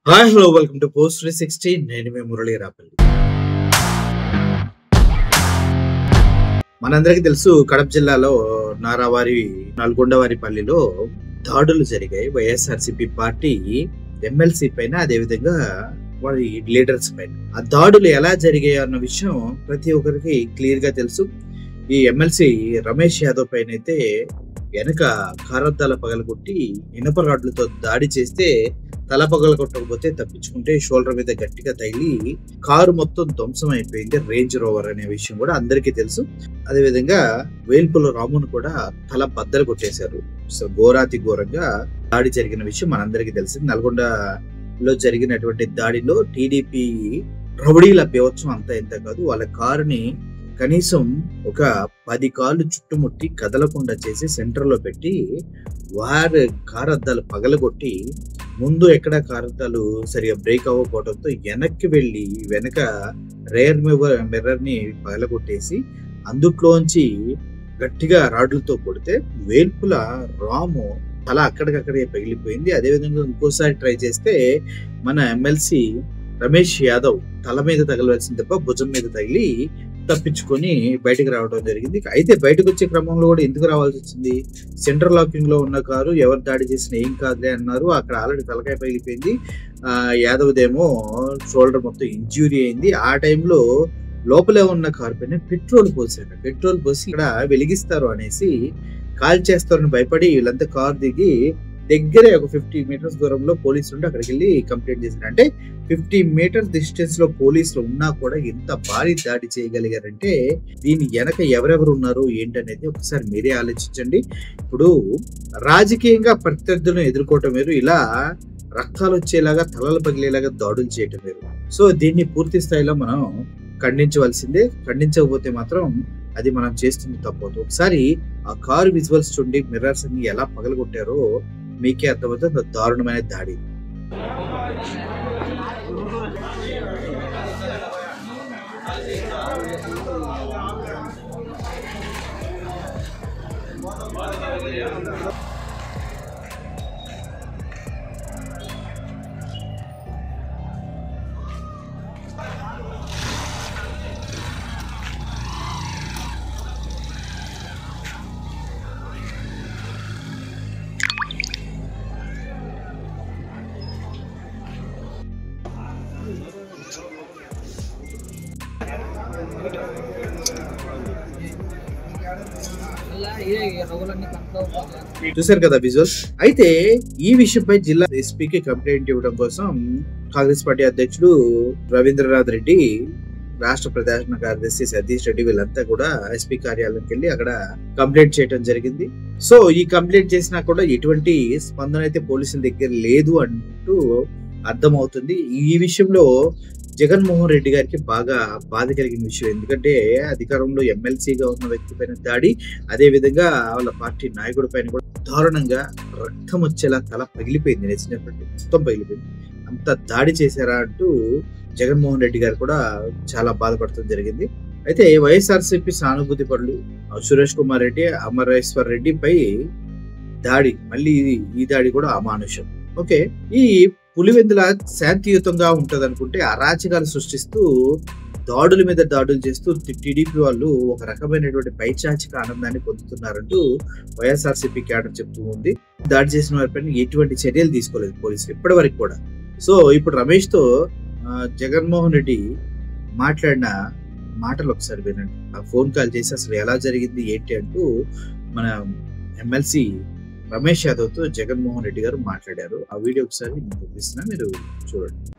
Hi hello welcome to post 360. నేను మీ మురళీ రాపల్లి. మనందరికీ తెలుసు కడప జిల్లాలో నారావారి నల్గొండవారిపల్లిలో దాడులు జరిగాయి. వైఎస్ఆర్సీపీ పార్టీ ఎమ్మెల్సీ పైన, అదేవిధంగా వారి లీడర్స్ పైన. ఆ దాడులు ఎలా జరిగాయి అన్న విషయం ప్రతి ఒక్కరికి క్లియర్ గా తెలుసు. ఈ ఎమ్మెల్సీ రమేష్ యాదవ్ పైన అయితే వెనక కారద్దాల పగలగొట్టి ఇనప రాడ్లతో దాడి చేస్తే తల పగలగొట్టకపోతే తప్పించుకుంటే షోల్డర్ మీద గట్టిగా తగిలి కారు మొత్తం ధ్వంసం అయిపోయింది. రేంజ్ రోవర్ అనే విషయం కూడా అందరికీ తెలుసు. అదేవిధంగా వేల్పుల రామును కూడా తల బద్దలు కొట్టేశారు. సో ఘోరాతి ఘోరంగా దాడి జరిగిన విషయం మనందరికీ తెలిసింది. నల్గొండలో జరిగినటువంటి దాడిలో టీడీపీ రౌడీల బీభత్సం అంతా ఇంత కాదు. వాళ్ళ కారుని కనీసం ఒక 10 కార్లు చుట్టుముట్టి కదలకుండా చేసి సెంటర్ లో పెట్టి వారి కారద్దాలు పగలగొట్టి, ముందు ఎక్కడ కారద్దాలు సరిగా బ్రేక్ అవ్వకపోవడంతో వెనక్కి వెళ్ళి వెనక రేర్ మిర్రర్ ని పగలగొట్టేసి అందుట్లోంచి గట్టిగా రాడ్లతో కొడితే వేల్పుల రాము తల అక్కడికక్కడే పగిలిపోయింది. అదేవిధంగా ఇంకోసారి ట్రై చేస్తే మన ఎమ్మెల్సీ రమేష్ యాదవ్ తల మీద తగలవలసింది తప్ప భుజం మీద తగిలి తప్పించుకొని బయటకు రావడం జరిగింది. అయితే బయటకు వచ్చే క్రమంలో కూడా ఎందుకు రావాల్సి వచ్చింది? సెంట్రల్ లాకింగ్ లో ఉన్న కారు ఎవరు దాడి చేసినా ఏం కాదులే అన్నారు. అక్కడ ఆల్రెడీ తలకాయ పగిలిపోయింది. యాదవ్దేమో షోల్డర్ మొత్తం ఇంజ్యూరీ అయింది. ఆ టైంలో లోపలే ఉన్న కారు పైన పెట్రోల్ పోసారు. పెట్రోల్ పోసి ఇక్కడ వెలిగిస్తారు అనేసి కాల్ చేస్తారని భయపడి వీళ్ళంతా కారు దిగి దగ్గరే ఒక 50 మీటర్స్ దూరంలో పోలీసులు ఉంటే అక్కడికి వెళ్ళి కంప్లైంట్ చేశారు. అంటే 50 మీటర్స్ డిస్టెన్స్ లో పోలీసులు ఉన్నా కూడా ఎంత భారీ దాడి చేయగలిగారంటే దీని వెనక ఎవరెవరు ఉన్నారు ఏంటనేది ఒకసారి మీరే ఆలోచించండి. ఇప్పుడు రాజకీయంగా ప్రత్యర్థులను ఎదుర్కోవటం వేరు, ఇలా రక్తాలు వచ్చేలాగా తలలు పగిలేలాగా దాడులు చేయటం వేరు. సో దీన్ని పూర్తి స్థాయిలో మనం ఖండించవలసిందే. ఖండించకపోతే మాత్రం అది మనం చేస్తుంది తప్పవుతుంది. ఒకసారి ఆ కారు విజువల్స్ చూడండి, మిర్రర్స్ అన్ని ఎలా పగలగొట్టారో మీకే అర్థమవుతుంది. దారుణమైన దాడి. చూసారు కదా విజువల్స్. అయితే ఈ విషయంపై జిల్లా ఎస్పీకి కంప్లైంట్ ఇవ్వడం కోసం కాంగ్రెస్ పార్టీ అధ్యక్షుడు రవీంద్రనాథ్ రెడ్డి, రాష్ట్ర ప్రధాన కార్యదర్శి సతీష్ రెడ్డి వీళ్ళంతా కూడా ఎస్పీ కార్యాలయంకి వెళ్ళి అక్కడ కంప్లైంట్ చేయడం జరిగింది. సో ఈ కంప్లైంట్ చేసినా కూడా ఎటువంటి స్పందన అయితే పోలీసుల దగ్గర లేదు అంటూ అర్థమవుతుంది. ఈ విషయంలో జగన్మోహన్ రెడ్డి గారికి బాగా బాధ కలిగిన విషయం. ఎందుకంటే అధికారంలో ఎమ్మెల్సీగా ఉన్న వ్యక్తి పైన దాడి, అదే విధంగా వాళ్ళ పార్టీ నాయకుడి పైన కూడా దారుణంగా రక్తం వచ్చేలా తల పగిలిపోయింది, నచ్చినటువంటి మొత్తం పగిలిపోయింది. అంత దాడి చేశారా అంటూ జగన్మోహన్ రెడ్డి గారు కూడా చాలా బాధపడటం జరిగింది. అయితే వైఎస్ఆర్సీపీ సానుభూతి పరులు సురేష్ కుమార్ రెడ్డి, అమరేశ్వర్ రెడ్డి పై దాడి, మళ్ళీ ఈ దాడి కూడా అమానుషం. ఓకే, ఈ పులివెందుల శాంతియుతంగా ఉంటది అనుకుంటే అరాచకాలు సృష్టిస్తూ దాడుల మీద దాడులు చేస్తూ టీడీపీ వాళ్ళు ఒక రకమైనటువంటి పైచాచిక ఆనందాన్ని పొందుతున్నారంటూ వైఎస్ఆర్సీపీ క్యాడర్ చెప్తూ ఉంది. దాడి చేసిన వారిపైన ఎటువంటి చర్యలు తీసుకోలేదు పోలీసులు ఇప్పటి వరకు కూడా. సో ఇప్పుడు రమేష్ తో జగన్మోహన్ రెడ్డి మాట్లాడిన మాటలు ఒకసారి వినండి. ఆ ఫోన్ కాల్ చేసి అసలు ఎలా జరిగింది ఏంటి అంటూ మన ఎమ్మెల్సీ రమేష్ యాదవ్ తో జగన్మోహన్ రెడ్డి గారు మాట్లాడారు. ఆ వీడియో ఒకసారి పంపిస్తున్నా, మీరు చూడండి.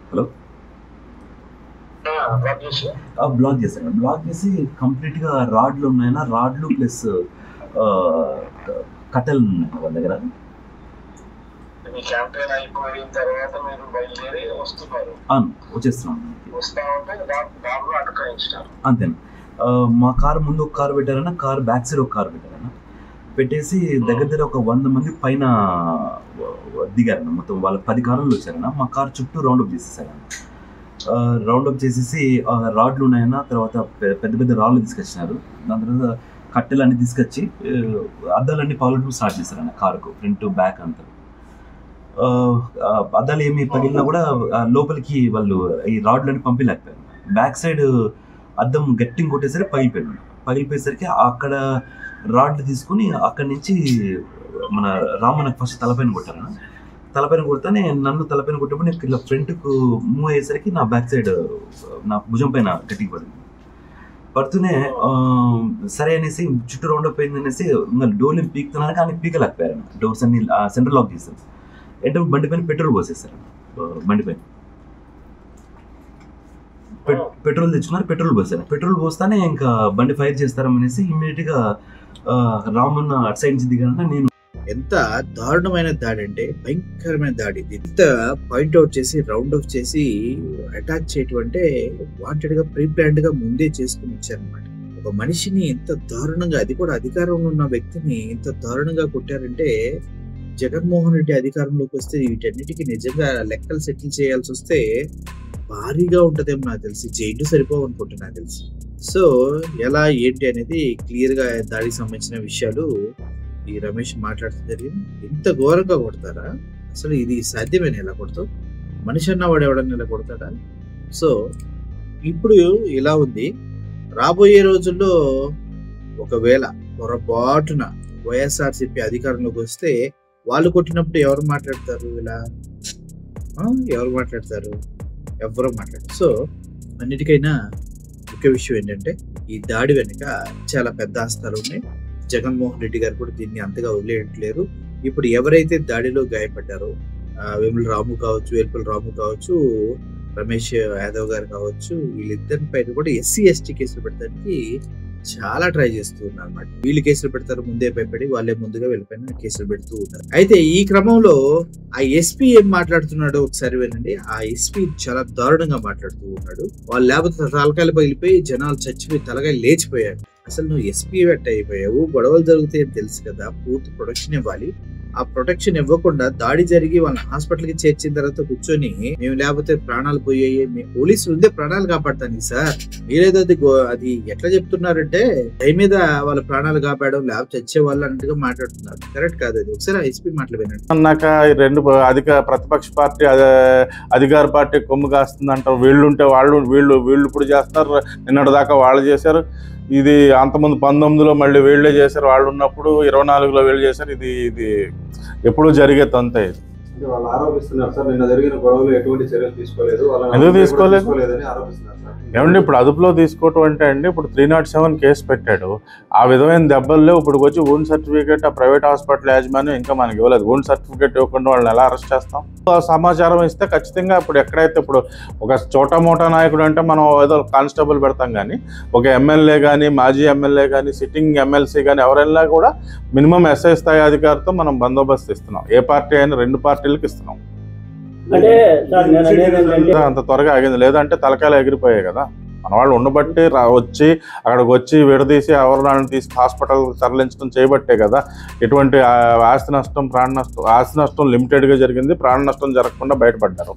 హలో, బ్లాక్ చేశాను. బ్లాక్ చేసి కంప్లీట్ గా రాడ్లు ఉన్నాయన్నా, రాడ్లు ప్లస్ కట్టెలు ఉన్నాయి వాళ్ళ దగ్గర. క్యాంపెయిన్ అయిపోయిన తర్వాత మీరు బయలుదేరి వస్తున్నారు? వచ్చేస్తున్నాను. అటకాయించారు అంతేనా? మా కారు ముందు ఒక కారు పెట్టారన్నా, కారు బ్యాక్ సైడ్ ఒక కారు పెట్టారన్నా, పెట్టేసి దగ్గర ఒక 100 మంది పైన దిగారన్న. మొత్తం వాళ్ళ 10 కార్లు వచ్చారన్న. మా కారు చుట్టూ రౌండప్ చేసేసారన్న. రౌండప్ చేసేసి రాడ్లు ఉన్నాయన్న, తర్వాత పెద్ద పెద్ద రాళ్ళు తీసుకొచ్చినారు. దాని తర్వాత కట్టెలన్నీ తీసుకొచ్చి అద్దాలన్నీ పగలడం స్టార్ట్ చేశారన్న కారుకు, ఫ్రంట్ బ్యాక్ అంతా. అద్దాలు ఏమి పగిలినా కూడా లోపలికి వాళ్ళు ఈ రాడ్లన్నీ పంపించలేకపోయారు. బ్యాక్ సైడ్ అద్దం గట్టిగా కొట్టేసరికి పగిలిపోయేసరికి అక్కడ రాడ్లు తీసుకుని అక్కడి నుంచి మన రామన్నకు ఫస్ట్ తలపైన కొట్టాను. తలపైన కొడితేనే నన్ను తలపైన కొట్టినప్పుడు నేను ఇలా ఫ్రంట్కు మూవ్ అయ్యేసరికి నా బ్యాక్ సైడ్ నా భుజం పైన గట్టిగా పడుతూనే సరే అనేసి చుట్టూ రౌండ్ అప్ అయింది అనేసి ఇంకా డోర్ని పీకుతున్నాను, కానీ పీకలేకపోయారు. డోర్స్ అన్ని సెంట్రల్ లాక్ చేశారు. అంటే బండి పైన పెట్రోల్ పోసేస్తారు. బండి పైన పెట్రోల్ తెచ్చుకున్నారు, పెట్రోల్ పోసారు. పెట్రోల్ పోస్తానే ఇంకా బండి ఫైర్ చేస్తారనేసి ఇమ్మీడియట్ గా రామన్న అటు సైడ్ నుంచి దిగానంటే నేను ఎంత దారుణమైన దాడి అంటే భయంకరమైన దాడి. ఇంత పాయింట్అవుట్ చేసి రౌండ్ ఆఫ్ చేసి అటాక్ చేయటం అంటే వాంటెడ్ గా ప్రీ ప్లాన్డ్ గా ముందే చేసుకుని ఇచ్చారనమాట. ఒక మనిషిని ఎంత దారుణంగా, అది కూడా అధికారంలో ఉన్న వ్యక్తిని ఇంత దారుణంగా కొట్టారంటే, జగన్మోహన్ రెడ్డి అధికారంలోకి వస్తే వీటన్నిటికీ నిజంగా లెక్కలు సెటిల్ చేయాల్సి వస్తే భారీగా ఉంటదేమో నాకు తెలిసి, జైలు సరిపోవు అనుకుంటున్నా నాకు తెలిసి. సో ఎలా ఏంటి అనేది క్లియర్ గా దాడికి సంబంధించిన విషయాలు ఈ రమేష్ మాట్లాడుతూ జరిగింది. ఇంత ఘోరంగా కొడతారా అసలు? ఇది సాధ్యమేనా? ఎలా కొడతావు? మనిషి అన్నవాడు ఎవడన్నా ఇలా కొడతాడా? సో ఇప్పుడు ఇలా ఉంది. రాబోయే రోజుల్లో ఒకవేళ పొరపాటున వైఎస్ఆర్సీపీ అధికారంలోకి వస్తే వాళ్ళు కొట్టినప్పుడు ఎవరు మాట్లాడతారు? ఇలా ఎవరు మాట్లాడతారు? ఎవరు మాట్లాడతారు. సో అన్నిటికైనా ముఖ్య విషయం ఏంటంటే, ఈ దాడి వెనుక చాలా పెద్ద ఆస్థాలు ఉన్నాయి. జగన్మోహన్ రెడ్డి గారు కూడా దీన్ని అంతగా వదిలేయట్లేరు. ఇప్పుడు ఎవరైతే దాడిలో గాయపడ్డారో, వేముల రాము కావచ్చు, వేల్పల్లి రాము కావచ్చు, రమేష్ యాదవ్ గారు కావచ్చు, వీళ్ళిద్దరి పైన కూడా ఎస్సీ ఎస్టీ కేసులు పెట్టడానికి చాలా ట్రై చేస్తూ ఉన్నారు అన్నమాట. వీళ్ళు కేసులు పెడతారు ముందే భయపడి, వాళ్ళే ముందుగా వెళ్ళిపోయిన కేసులు పెడుతూ ఉన్నారు. అయితే ఈ క్రమంలో ఆ ఎస్పీ ఏం మాట్లాడుతున్నాడో ఒకసారి వినండి. ఆ ఎస్పీ చాలా దారుణంగా మాట్లాడుతూ ఉన్నాడు. వాళ్ళు లేకపోతే తలకాయలు పగిలిపోయి జనాలు చచ్చిపోయి తలకాయ లేచిపోయాడు. అసలు నువ్వు ఎస్పీ వెట్ అయిపోయావు, గొడవలు జరుగుతాయని తెలుసు కదా, పూర్తి ప్రొటెక్షన్ ఇవ్వాలి. ఆ ప్రొటెక్షన్ ఇవ్వకుండా దాడి జరిగి వాళ్ళని హాస్పిటల్కి చేర్చిన తర్వాత కూర్చొని మేము లేకపోతే ప్రాణాలు పోయాయి, పోలీసులు ఉందే ప్రాణాలు కాపాడతాను సార్, మీరేదో అది ఎట్లా చెప్తున్నారంటే దయ మీద వాళ్ళ ప్రాణాలు కాపాడడం లేకపోతే చచ్చే వాళ్ళు అన్నట్టుగా మాట్లాడుతున్నారు. కరెక్ట్ కాదు అది. ఒకసారి ఎస్పీ మాటలు వినండి. అన్నాక రెండు ప్రతిపక్ష పార్టీ అధికార పార్టీ కొమ్ము కాస్తుందంటారు. వీళ్ళుంటే వీళ్ళు ఇప్పుడు చేస్తారు, నిన్నటి దాకా వాళ్ళు చేశారు. ఇది అంతకుముందు 19లో మళ్ళీ వీళ్ళే చేశారు, వాళ్ళు ఉన్నప్పుడు 24లో వీళ్ళు చేశారు. ఇది ఎప్పుడూ జరిగే తంతే. వాళ్ళు ఆరోపిస్తున్నారు సార్, నిన్న జరిగిన గొడవలు ఎటువంటి చర్యలు తీసుకోలేదు, ఎందుకు తీసుకోలేదని ఆరోపిస్తున్నారు. ఏమండి ఇప్పుడు అదుపులో తీసుకోవటం అంటే అండి, ఇప్పుడు 307 కేసు పెట్టాడు. ఆ విధమైన దెబ్బల్లో ఇప్పుడు వచ్చి ఓన్ సర్టిఫికేట్ ఆ ప్రైవేట్ హాస్పిటల్ యాజమాన్యం ఇంకా మనకి ఇవ్వలేదు. ఓన్ సర్టిఫికేట్ ఇవ్వకుండా వాళ్ళని ఎలా అరెస్ట్ చేస్తాం? ఆ సమాచారం ఇస్తే ఖచ్చితంగా ఇప్పుడు ఎక్కడైతే ఇప్పుడు ఒక చోటా మోటా నాయకుడు అంటే మనం ఏదో కానిస్టేబుల్ పెడతాం, కానీ ఒక ఎమ్మెల్యే కానీ, మాజీ ఎమ్మెల్యే కానీ, సిట్టింగ్ ఎమ్మెల్సీ కానీ ఎవరైనా కూడా మినిమం ఎస్ఐ స్థాయి అధికారితో మనం బందోబస్తు ఇస్తున్నాం. ఏ పార్టీ అయినా 2 పార్టీలకు ఇస్తున్నాం. అంత త్వరగా ఆగింది, లేదంటే తలకాయలు ఎగిరిపోయాయి కదా. మన వాళ్ళు ఉండబట్టి వచ్చి అక్కడికి వచ్చి విడదీసి ఎవరిని తీసి హాస్పిటల్ తరలించడం చేయబట్టే కదా ఎటువంటి ఆస్తి నష్టం, ప్రాణ నష్టం. ఆస్తి నష్టం లిమిటెడ్గా జరిగింది, ప్రాణ నష్టం జరగకుండా బయటపడ్డారు.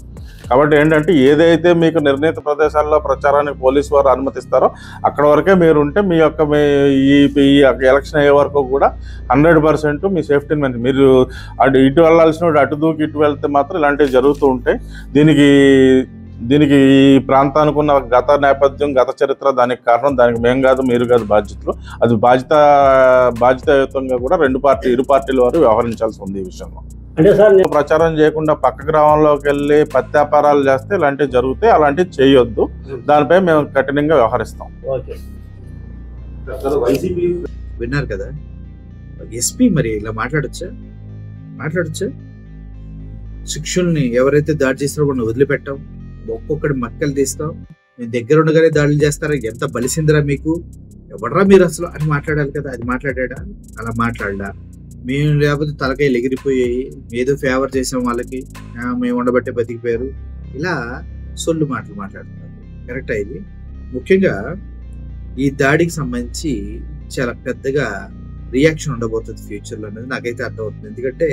కాబట్టి ఏంటంటే ఏదైతే మీకు నిర్ణీత ప్రదేశాల్లో ప్రచారానికి పోలీసు వారు అనుమతిస్తారో అక్కడ వరకే మీరు ఉంటే మీ యొక్క ఈ ఎలక్షన్ అయ్యే వరకు కూడా 100% మీ సేఫ్టీని మీరు ఇటు వెళ్ళాల్సిన అటు దూకి ఇటు వెళ్తే మాత్రం ఇలాంటివి జరుగుతూ ఉంటాయి. దీనికి ఈ ప్రాంతానికి ఉన్న గత నేపథ్యం, గత చరిత్ర దానికి కారణం. దానికి మేము కాదు, మీరు కాదు బాధ్యతలు. అది బాధ్యతాయుతంగా కూడా ఇరు పార్టీల వారు వ్యవహరించాల్సి ఉంది ఈ విషయంలో. ప్రచారం చేయకుండా పక్క గ్రామంలోకి వెళ్ళి పత్యాపారాలు చేస్తే ఇలాంటివి జరుగుతాయి. అలాంటివి చేయొద్దు. దానిపై మేము కఠినంగా వ్యవహరిస్తాం. విన్నారు కదా ఎస్పీ, మరి ఇలా మాట్లాడొచ్చా? శిక్షుల్ని ఎవరైతే దాడి చేస్తారో వాళ్ళని వదిలిపెట్టాం, ఒక్కొక్కటి మక్కలు తీస్తాం, నేను దగ్గర ఉండగానే దాడులు చేస్తారా, ఎంత బలిసిందిరా మీకు, ఎవడరా మీరు అసలు అని మాట్లాడాలి కదా. అది మాట్లాడా? అలా మాట్లాడా? మేము లేకపోతే తలకాయలు ఎగిరిపోయాయి, ఏదో ఫేవర్ చేసాం వాళ్ళకి, మేము ఉండబట్టే బతికిపోయారు, ఇలా సొల్లు మాటలు మాట్లాడుతున్నారు. కరెక్టా? ఇది ముఖ్యంగా ఈ దాడికి సంబంధించి చాలా పెద్దగా రియాక్షన్ ఉండబోతుంది ఫ్యూచర్లో అనేది నాకైతే అర్థమవుతుంది. ఎందుకంటే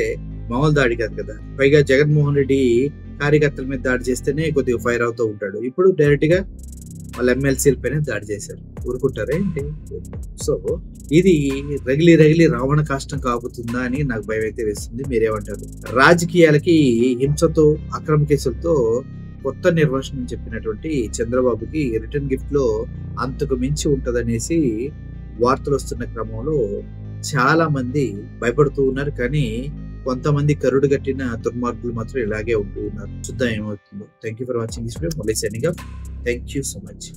మామూలు దాడి కాదు కదా. పైగా జగన్మోహన్ రెడ్డి కార్యకర్తల మీద దాడి చేస్తేనే కొద్దిగా ఫైర్ అవుతూ ఉంటాడు. ఇప్పుడు డైరెక్ట్ గా వాళ్ళ ఎమ్మెల్సీల పైన దాడి చేశారు. ఊరుకుంటారా ఏంటి? సో ఇది రగిలి రావణ కాష్టం కాబోతుందా అని నాకు భయం అయితే వేస్తుంది. మీరేమంటారు? రాజకీయాలకి హింసతో అక్రమ కేసులతో కొత్త నిర్వచనం చెప్పినటువంటి చంద్రబాబుకి రిటర్న్ గిఫ్ట్ లో అంతకు మించి ఉంటదనేసి వార్తలు వస్తున్న క్రమంలో చాలా మంది భయపడుతూ ఉన్నారు. కానీ కొంతమంది కరుడు గట్టిన దుర్మార్గులు మాత్రం ఇలాగే ఉంటూ ఉన్నారు. చూద్దాం ఏమవుతుందో. Thank you for watching this video. మళ్ళీ signing off. Thank you so much.